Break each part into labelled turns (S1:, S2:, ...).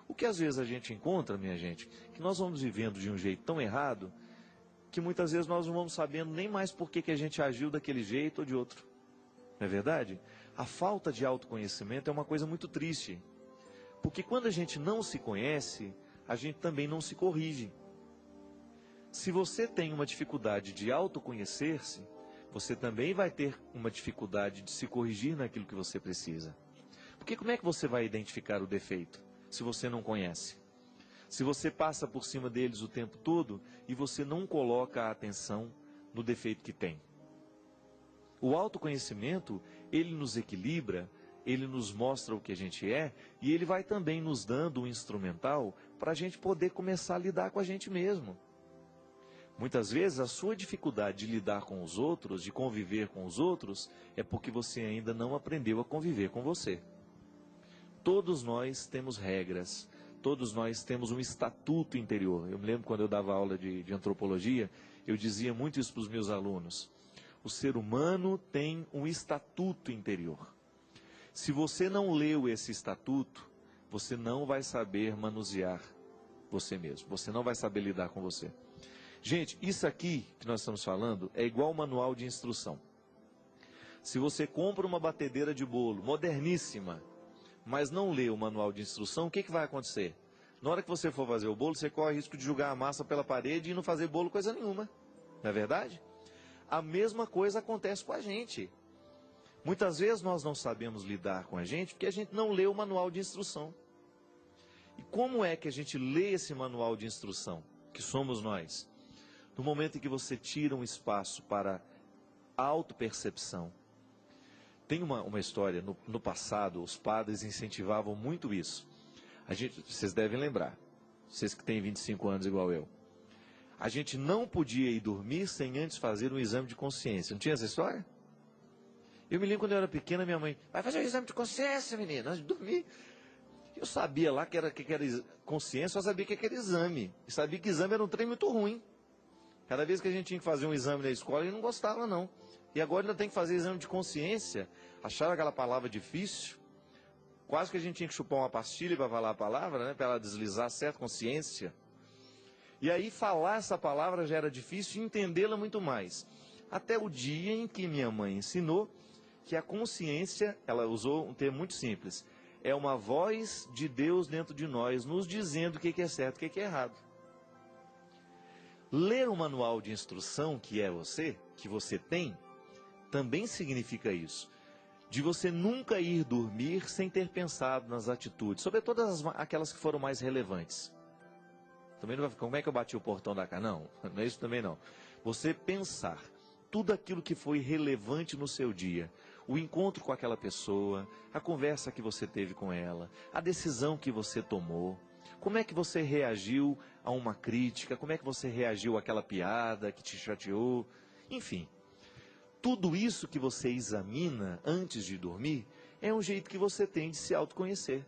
S1: O que às vezes a gente encontra, minha gente, que nós vamos vivendo de um jeito tão errado, que muitas vezes nós não vamos sabendo nem mais por que a gente agiu daquele jeito ou de outro. Não é verdade? A falta de autoconhecimento é uma coisa muito triste. Porque quando a gente não se conhece, a gente também não se corrige. Se você tem uma dificuldade de autoconhecer-se, você também vai ter uma dificuldade de se corrigir naquilo que você precisa. Porque como é que você vai identificar o defeito, se você não conhece? Se você passa por cima deles o tempo todo e você não coloca a atenção no defeito que tem. O autoconhecimento, ele nos equilibra, ele nos mostra o que a gente é e ele vai também nos dando um instrumental para a gente poder começar a lidar com a gente mesmo. Muitas vezes a sua dificuldade de lidar com os outros, de conviver com os outros, é porque você ainda não aprendeu a conviver com você. Todos nós temos regras, todos nós temos um estatuto interior. Eu me lembro quando eu dava aula de antropologia, eu dizia muito isso para os meus alunos. O ser humano tem um estatuto interior. Se você não leu esse estatuto, você não vai saber manusear você mesmo, você não vai saber lidar com você. Gente, isso aqui que nós estamos falando é igual manual de instrução. Se você compra uma batedeira de bolo moderníssima, mas não lê o manual de instrução, o que vai acontecer? Na hora que você for fazer o bolo, você corre o risco de jogar a massa pela parede e não fazer bolo coisa nenhuma. Não é verdade? A mesma coisa acontece com a gente. Muitas vezes nós não sabemos lidar com a gente porque a gente não lê o manual de instrução. E como é que a gente lê esse manual de instrução, que somos nós? No momento em que você tira um espaço para autopercepção. Tem uma história, no passado, os padres incentivavam muito isso. Vocês devem lembrar, vocês que têm 25 anos igual eu. A gente não podia ir dormir sem antes fazer um exame de consciência. Não tinha essa história? Eu me lembro quando eu era pequena, minha mãe, vai fazer um exame de consciência, menina, antes de dormir. Eu sabia lá que era consciência, eu sabia que era exame. E sabia que exame era um trem muito ruim. Cada vez que a gente tinha que fazer um exame na escola, ele não gostava não. E agora ainda tem que fazer exame de consciência. Acharam aquela palavra difícil. Quase que a gente tinha que chupar uma pastilha para falar a palavra, né? Para ela deslizar certa consciência. E aí falar essa palavra já era difícil e entendê-la muito mais. Até o dia em que minha mãe ensinou que a consciência, ela usou um termo muito simples, é uma voz de Deus dentro de nós, nos dizendo o que é certo e o que é errado. Ler o manual de instrução que é você, que você tem, também significa isso. De você nunca ir dormir sem ter pensado nas atitudes, sobre todas aquelas que foram mais relevantes. Também não vai ficar, como é que eu bati o portão da casa? Não, não é isso também não. Você pensar tudo aquilo que foi relevante no seu dia, o encontro com aquela pessoa, a conversa que você teve com ela, a decisão que você tomou, como é que você reagiu a uma crítica, como é que você reagiu àquela piada que te chateou, enfim. Tudo isso que você examina antes de dormir é um jeito que você tem de se autoconhecer.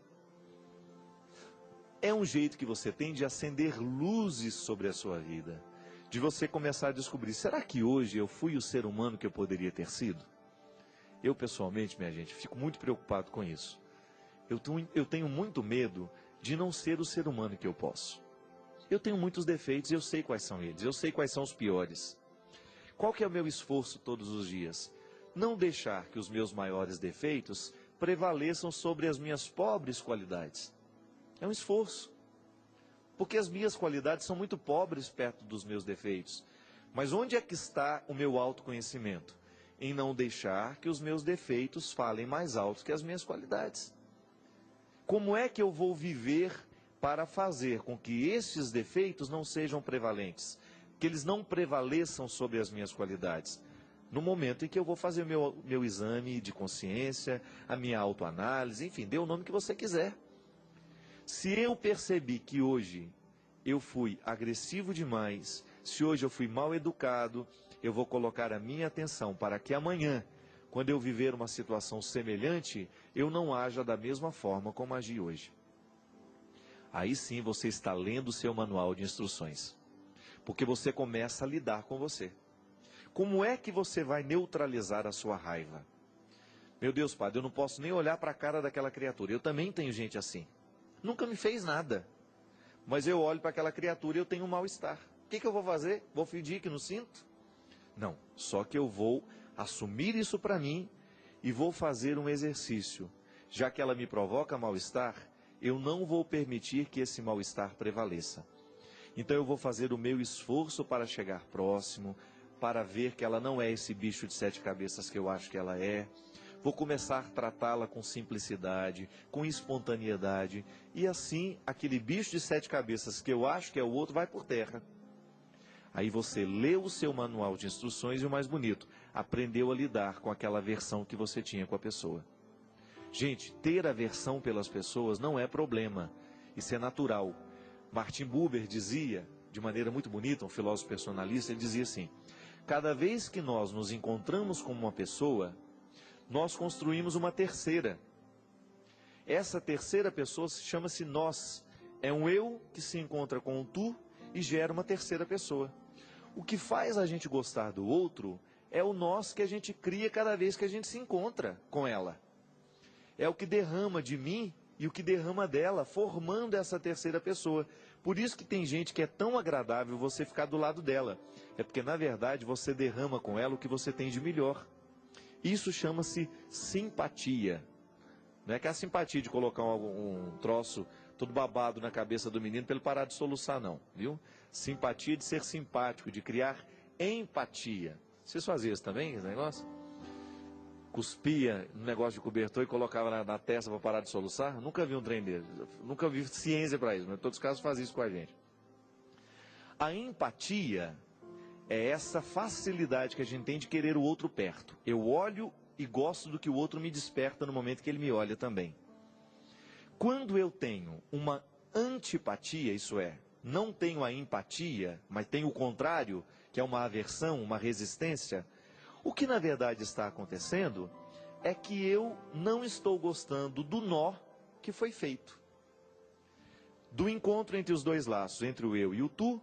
S1: É um jeito que você tem de acender luzes sobre a sua vida. De você começar a descobrir, será que hoje eu fui o ser humano que eu poderia ter sido? Eu pessoalmente, minha gente, fico muito preocupado com isso. Eu tenho muito medo de não ser o ser humano que eu posso. Eu tenho muitos defeitos e eu sei quais são eles, eu sei quais são os piores. Qual que é o meu esforço todos os dias? Não deixar que os meus maiores defeitos prevaleçam sobre as minhas pobres qualidades. É um esforço. Porque as minhas qualidades são muito pobres perto dos meus defeitos. Mas onde é que está o meu autoconhecimento? Em não deixar que os meus defeitos falem mais alto que as minhas qualidades. Como é que eu vou viver para fazer com que esses defeitos não sejam prevalentes? Que eles não prevaleçam sobre as minhas qualidades? No momento em que eu vou fazer o meu exame de consciência, a minha autoanálise, enfim, dê o nome que você quiser. Se eu percebi que hoje eu fui agressivo demais, se hoje eu fui mal educado, eu vou colocar a minha atenção para que amanhã, quando eu viver uma situação semelhante, eu não haja da mesma forma como agi hoje. Aí sim você está lendo o seu manual de instruções. Porque você começa a lidar com você. Como é que você vai neutralizar a sua raiva? Meu Deus, padre, eu não posso nem olhar para a cara daquela criatura. Eu também tenho gente assim. nunca me fez nada. Mas eu olho para aquela criatura e eu tenho um mal-estar. O que eu vou fazer? Vou fingir que não sinto? Não, só que eu vou assumir isso para mim e vou fazer um exercício. Já que ela me provoca mal-estar, eu não vou permitir que esse mal-estar prevaleça. Então eu vou fazer o meu esforço para chegar próximo, para ver que ela não é esse bicho de 7 cabeças que eu acho que ela é. Vou começar a tratá-la com simplicidade, com espontaneidade, e assim aquele bicho de 7 cabeças que eu acho que é o outro vai por terra. Aí você leu o seu manual de instruções e o mais bonito, aprendeu a lidar com aquela aversão que você tinha com a pessoa. Gente, ter aversão pelas pessoas não é problema, isso é natural. Martin Buber dizia, de maneira muito bonita, um filósofo personalista, ele dizia assim: cada vez que nós nos encontramos com uma pessoa, nós construímos uma terceira. Essa terceira pessoa chama-se nós. É um eu que se encontra com um tu e gera uma terceira pessoa. O que faz a gente gostar do outro é o nós que a gente cria cada vez que a gente se encontra com ela. É o que derrama de mim e o que derrama dela, formando essa terceira pessoa. Por isso que tem gente que é tão agradável você ficar do lado dela. É porque, na verdade, você derrama com ela o que você tem de melhor. Isso chama-se simpatia. Não é que é a simpatia de colocar um troço todo babado na cabeça do menino para ele parar de soluçar, não, viu? Simpatia de ser simpático, de criar empatia. Vocês faziam isso também, esse negócio? Cuspia no negócio de cobertor e colocava na testa para parar de soluçar? Nunca vi um trem dele. Nunca vi ciência para isso, mas em todos os casos fazia isso com a gente. A empatia é essa facilidade que a gente tem de querer o outro perto. Eu olho e gosto do que o outro me desperta no momento que ele me olha também. Quando eu tenho uma antipatia, isso é, não tenho a empatia, mas tenho o contrário, que é uma aversão, uma resistência, o que na verdade está acontecendo é que eu não estou gostando do nó que foi feito. Do encontro entre os dois laços, entre o eu e o tu,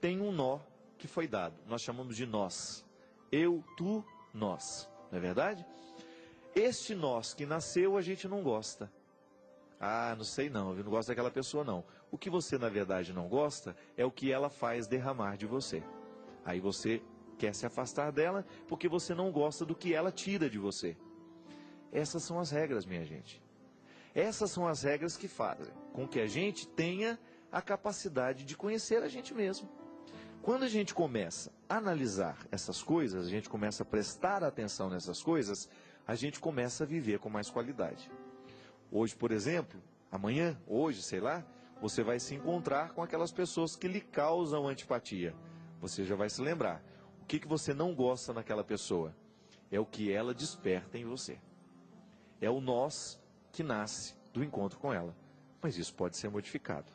S1: tem um nó que foi dado. Nós chamamos de nós. Eu, tu, nós. Não é verdade? Este nós que nasceu, a gente não gosta. Ah, não sei não, eu não gosto daquela pessoa não. O que você na verdade não gosta é o que ela faz derramar de você. Aí você quer se afastar dela porque você não gosta do que ela tira de você. Essas são as regras, minha gente. Essas são as regras que fazem com que a gente tenha a capacidade de conhecer a gente mesmo. Quando a gente começa a analisar essas coisas, a gente começa a prestar atenção nessas coisas, a gente começa a viver com mais qualidade. Hoje, por exemplo, amanhã, hoje, sei lá, você vai se encontrar com aquelas pessoas que lhe causam antipatia. Você já vai se lembrar. O que você não gosta naquela pessoa? É o que ela desperta em você. É o nós que nasce do encontro com ela. Mas isso pode ser modificado.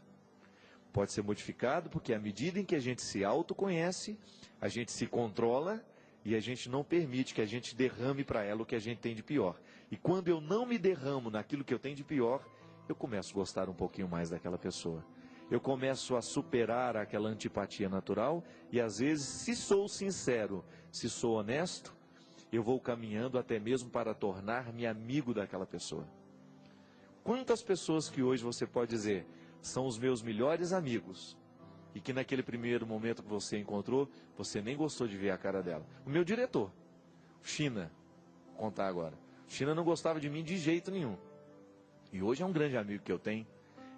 S1: Pode ser modificado porque à medida em que a gente se autoconhece, a gente se controla e a gente não permite que a gente derrame para ela o que a gente tem de pior. E quando eu não me derramo naquilo que eu tenho de pior, eu começo a gostar um pouquinho mais daquela pessoa. Eu começo a superar aquela antipatia natural e às vezes, se sou sincero, se sou honesto, eu vou caminhando até mesmo para tornar-me amigo daquela pessoa. Quantas pessoas que hoje você pode dizer são os meus melhores amigos e que naquele primeiro momento que você encontrou, você nem gostou de ver a cara dela? O meu diretor, China, vou contar agora. China não gostava de mim de jeito nenhum. E hoje é um grande amigo que eu tenho.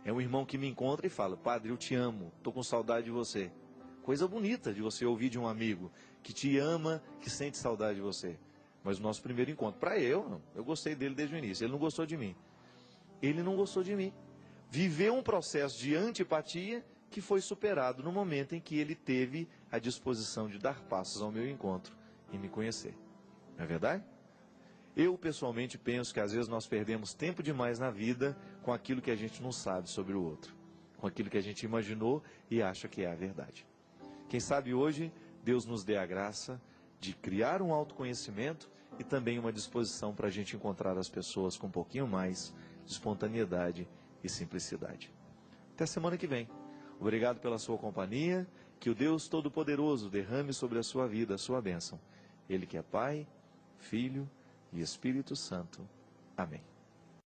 S1: É um irmão que me encontra e fala: padre, eu te amo, estou com saudade de você. Coisa bonita de você ouvir de um amigo que te ama, que sente saudade de você. Mas o nosso primeiro encontro, para eu gostei dele desde o início. Ele não gostou de mim. Ele não gostou de mim. Viveu um processo de antipatia que foi superado no momento em que ele teve a disposição de dar passos ao meu encontro e me conhecer. Não é verdade? Eu, pessoalmente, penso que às vezes nós perdemos tempo demais na vida com aquilo que a gente não sabe sobre o outro. Com aquilo que a gente imaginou e acha que é a verdade. Quem sabe hoje, Deus nos dê a graça de criar um autoconhecimento e também uma disposição para a gente encontrar as pessoas com um pouquinho mais de espontaneidade e simplicidade. Até semana que vem. Obrigado pela sua companhia. Que o Deus Todo-Poderoso derrame sobre a sua vida a sua bênção. Ele que é Pai, Filho e Espírito Santo. Amém.